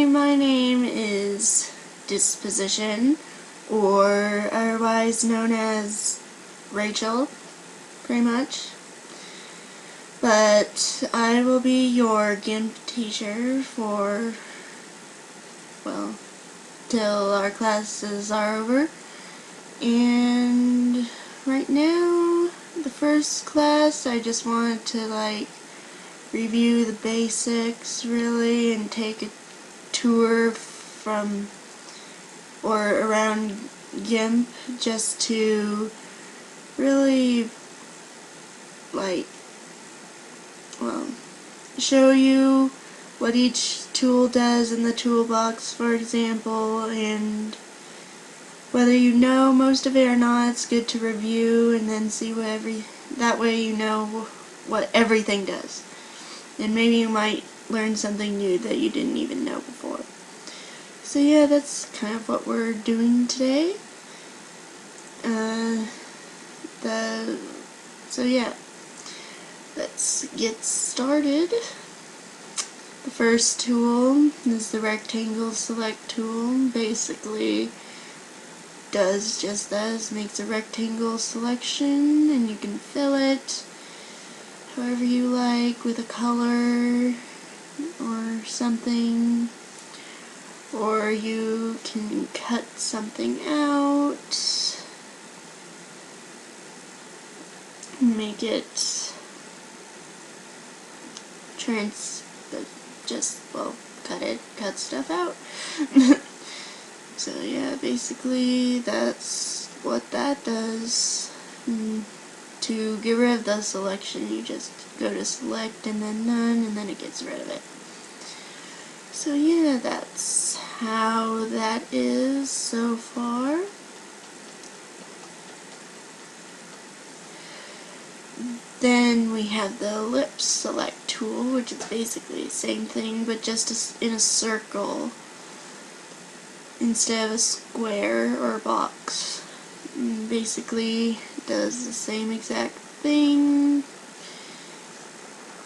my name is Disposition, or otherwise known as Rachel, pretty much. But I will be your Gimp teacher for, well, till our classes are over. And right now, the first class, I just wanted to review the basics really and take a tour from or around Gimp just to really show you what each tool does in the toolbox, for example, and whether you know most of it or not. It's good to review and then see that way you know what everything does. And maybe you might learn something new that you didn't even know before. So yeah, that's kind of what we're doing today. So yeah, let's get started. The first tool is the rectangle select tool. Basically does just that, makes a rectangle selection, and you can fill it however you like with a color or something, or you can cut something out, make it cut stuff out. So yeah, basically that's what that does. To get rid of the selection, you just go to select and then none, and then it gets rid of it. So yeah, that's how that is so far. Then we have the ellipse select tool, which is basically the same thing, but just in a circle instead of a square or a box. Basically does the same exact thing,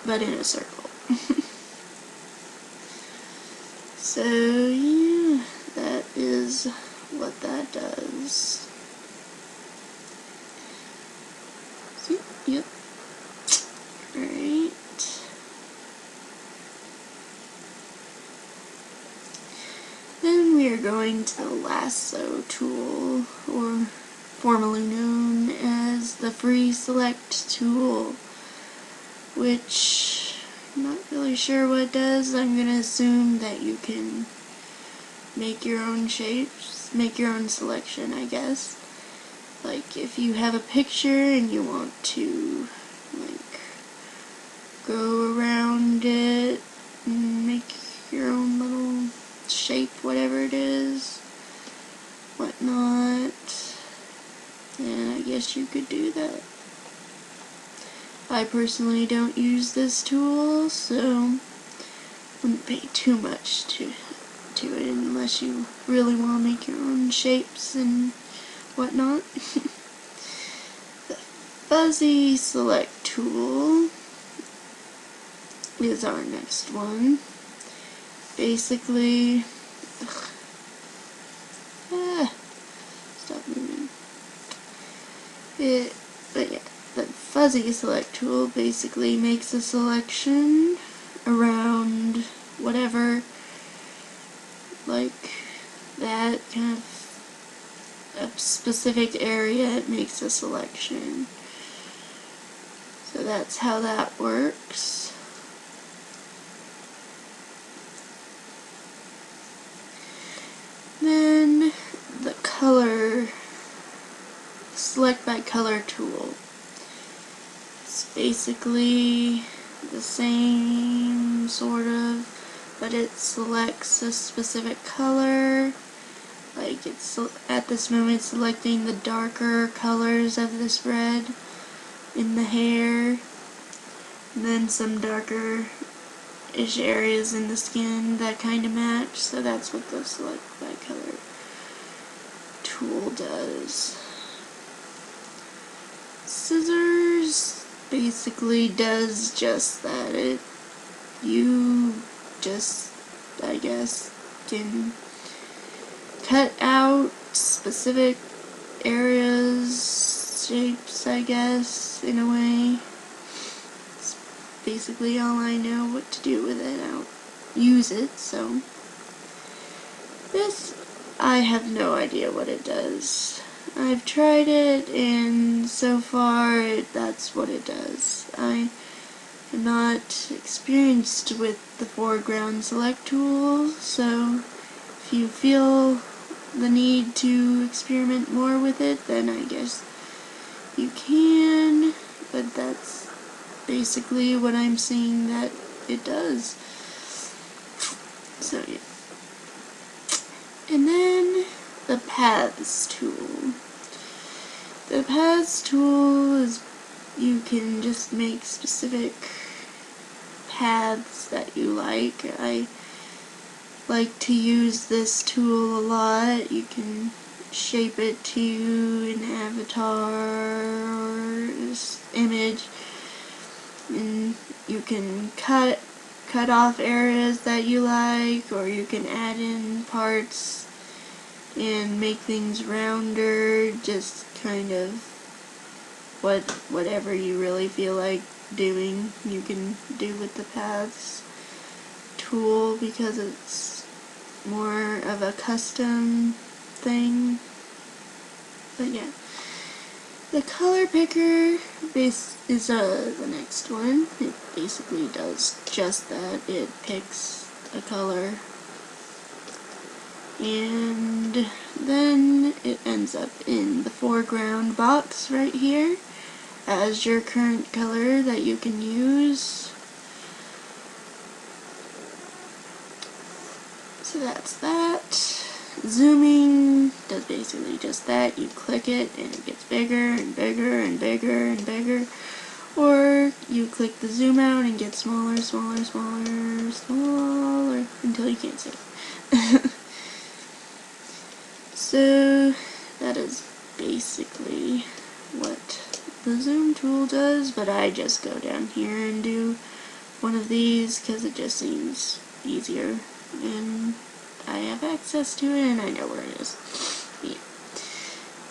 but in a circle. So yeah, that is what that does. See? Yep. Right. Then we are going to the lasso tool, or formerly known as the free select tool, which I'm not really sure what it does. I'm going to assume that you can make your own shapes, make your own selection, I guess. Like if you have a picture and you want to go around it and make your own little shape, whatever it is, whatnot, and I guess you could do that. I personally don't use this tool, so wouldn't pay too much to it unless you really want to make your own shapes and whatnot. The fuzzy select tool is our next one. Basically, stop moving. But yeah, the fuzzy select tool basically makes a selection around whatever, like that kind of a specific area. It makes a selection. So that's how that works. Then the color, select by color tool. It's basically the same sort of, but it selects a specific color. Like it's at this moment selecting the darker colors of this red in the hair, and then some darker-ish areas in the skin that kind of match. So that's what the select by color tool does. Scissors basically does just that. You just, I guess, can cut out specific areas, shapes, I guess, in a way. It's basically all I know what to do with it. I don't use it, so this, I have no idea what it does. I've tried it, and so far that's what it does. I am not experienced with the foreground select tool, so if you feel the need to experiment more with it, then I guess you can, but that's basically what I'm seeing that it does. So yeah. And then the paths tool. The paths tool is, you can just make specific paths that you like. I like to use this tool a lot. You can shape it to an avatar or this image, and you can cut off areas that you like, or you can add in parts and make things rounder, just kind of whatever you really feel like doing, you can do with the paths tool, because it's more of a custom thing. But yeah, the color picker is the next one. It basically does just that. It picks a color, and then it ends up in the foreground box right here as your current color that you can use. So that's that. Zooming does basically just that. You click it and it gets bigger and bigger and bigger and bigger. Or you click the zoom out and get smaller, smaller, smaller, smaller until you can't see it. So that is basically what the zoom tool does, but I just go down here and do one of these because it just seems easier, and I have access to it and I know where it is. Yeah.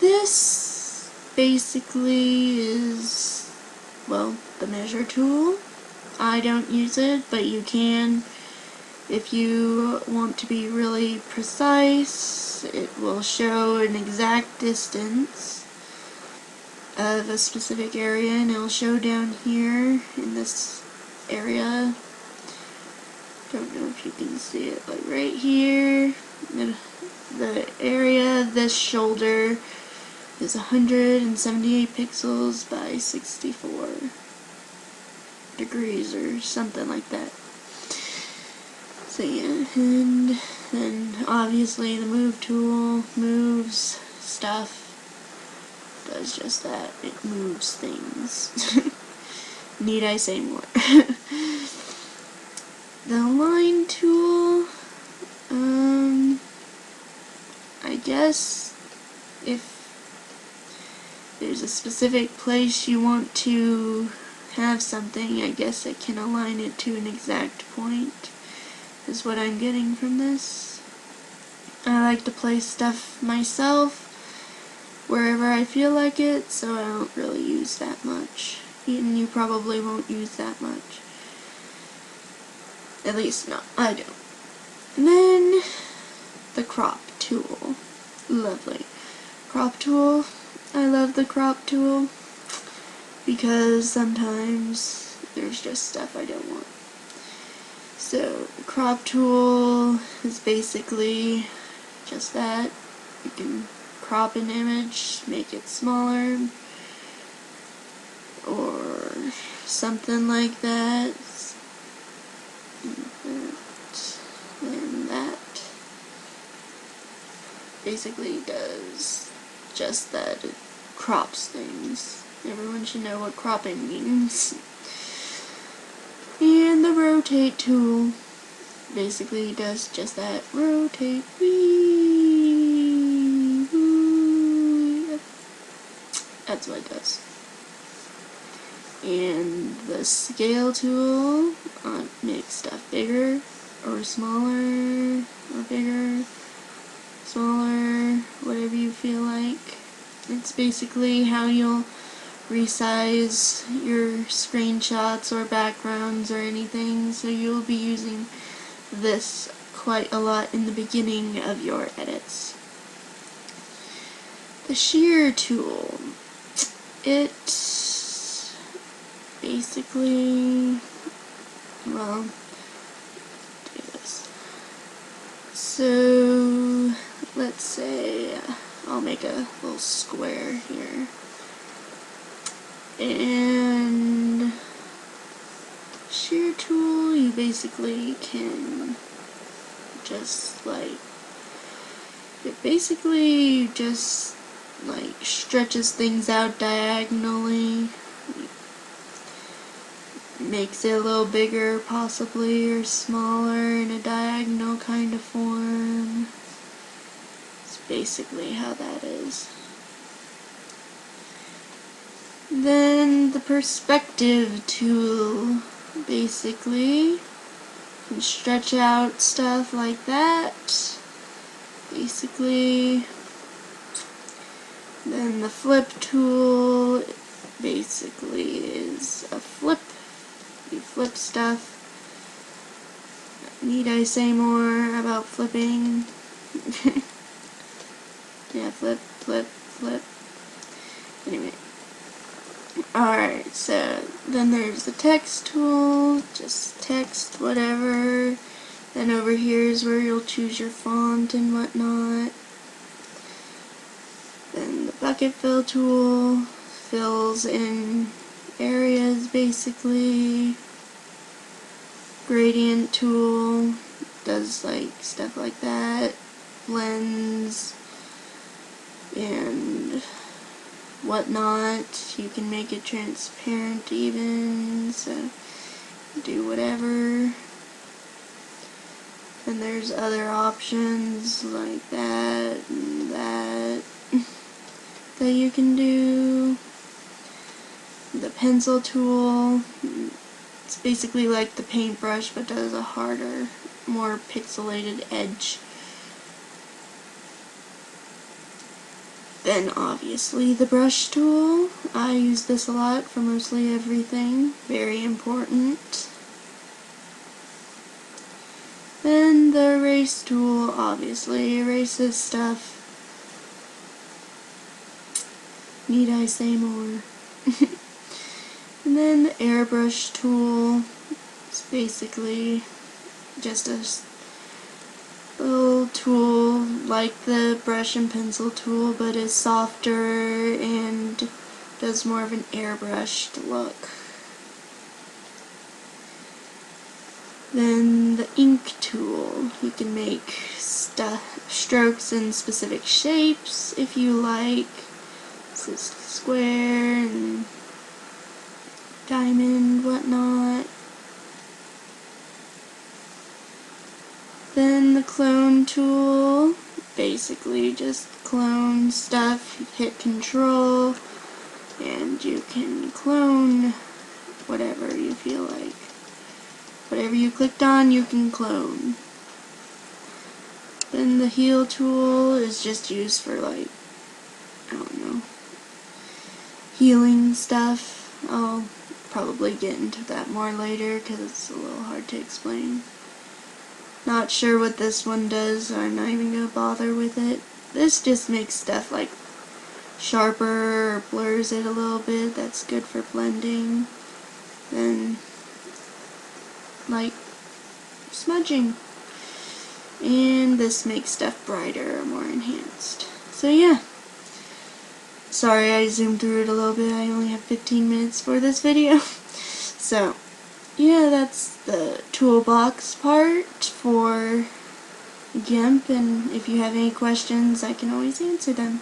This basically is, well, the measure tool. I don't use it, but you can. If you want to be really precise, it will show an exact distance of a specific area, and it'll show down here in this area. Don't know if you can see it, like right here, the area, this shoulder is 178 pixels by 64 degrees or something like that. So yeah, and then obviously the move tool moves stuff, does just that, it moves things. Need I say more? The line tool, I guess if there's a specific place you want to have something, I guess it can align it to an exact point, is what I'm getting from this. I like to place stuff myself wherever I feel like it, so I don't really use that much. And you probably won't use that much. At least, no, I don't. And then, the crop tool. Lovely. Crop tool. I love the crop tool because sometimes there's just stuff I don't want. So, the crop tool is basically just that. You can crop an image, make it smaller, or something like that. And that basically does just that. It crops things. Everyone should know what cropping means. And the rotate tool basically does just that. Rotate. That's what it does. And the scale tool makes stuff bigger or smaller or bigger, smaller, whatever you feel like. It's basically how you'll resize your screenshots or backgrounds or anything, so you'll be using this quite a lot in the beginning of your edits. The shear tool, it basically, well, do this. So let's say I'll make a little square here, and shear tool, you basically can just like, it basically just like stretches things out diagonally, makes it a little bigger possibly, or smaller in a diagonal kind of form. It's basically how that is. Then the perspective tool, basically can stretch out stuff like that, basically. Then the flip tool basically is a flip. You flip stuff. Need I say more about flipping? Yeah, flip, flip, flip. Anyway. Alright, so then there's the text tool. Just text, whatever. Then over here is where you'll choose your font and whatnot. Then the bucket fill tool fills in areas basically. Gradient tool does like stuff like that. Blends and whatnot. You can make it transparent even, so do whatever. And there's other options like that and that that you can do. The pencil tool, it's basically like the paintbrush but does a harder, more pixelated edge. Then obviously the brush tool, I use this a lot for mostly everything, very important. Then the erase tool obviously erases stuff. Need I say more? And then the airbrush tool, it's basically just a little tool like the brush and pencil tool, but is softer and does more of an airbrushed look. Then the ink tool, you can make strokes in specific shapes if you like. This is square and diamond, whatnot. Then the clone tool, basically just clone stuff. You hit control and you can clone whatever you feel like. Whatever you clicked on, you can clone. Then the heal tool is just used for like, I don't know, healing stuff. I'll probably get into that more later because it's a little hard to explain. Not sure what this one does, so I'm not even going to bother with it. This just makes stuff like sharper or blurs it a little bit. That's good for blending. Then like smudging. And this makes stuff brighter or more enhanced. So yeah. Sorry I zoomed through it a little bit. I only have 15 minutes for this video. So yeah, that's the toolbox part for Gimp, and if you have any questions I can always answer them.